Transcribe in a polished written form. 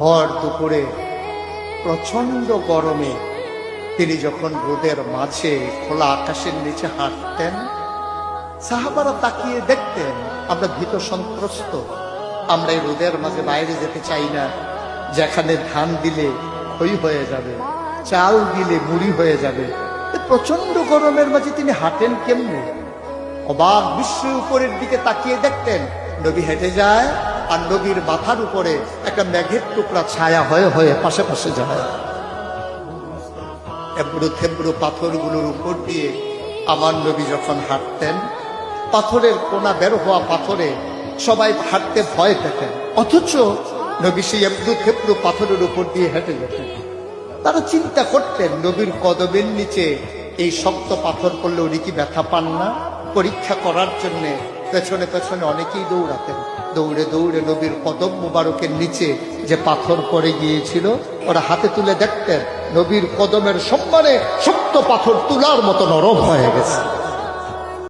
ভর দুপুরে প্রচন্ড গরমে তিনি যখন রোদের মাঝে খোলা আকাশের নিচে হাঁটতেন, সাহাবারা তাকিয়ে দেখতেন আমরা ভীত সন্ত্রস্ত, আমরা এই রোদের মাঝে বাইরে যেতে চাই না, যেখানে ধান দিলে খই হয়ে যাবে, চাল দিলে মুড়ি হয়ে যাবে। প্রচন্ড গরমের মাঝে তিনি হাঁটেন কেমনে? অবাক বিশ্বের উপরের দিকে তাকিয়ে দেখতেন নবী হেঁটে যায়, আর নবীর মাথার উপরে একটা মেঘের টুকরা ছায়া হয়ে হয়ে পাশে পাশে যায়। এবড়ো থেবড়ো পাথরগুলোর উপর দিয়ে আমার নবী যখন হাঁটতেন, পাথরের কোনা বের হওয়া পাথরে সবাই হাঁটতে ভয় পেতেন, অথচ নবী সেই এবড়ো থেবড়ো পাথরের উপর দিয়ে হেঁটে যেতেন। তারা চিন্তা করতেন নবীর কদমের নিচে এই শক্ত পাথর পড়লে উনি কি ব্যথা পান না? পরীক্ষা করার জন্য পেছনে পেছনে অনেকেই দৌড়াতেন। দৌড়ে দৌড়ে নবীর কদম মুবারকের নিচে যে পাথর পড়ে গিয়েছিল ওরা হাতে তুলে দেখতেন নবীর কদমের সম্মানে শক্ত পাথর তুলার মতো নরম হয়ে গেছে।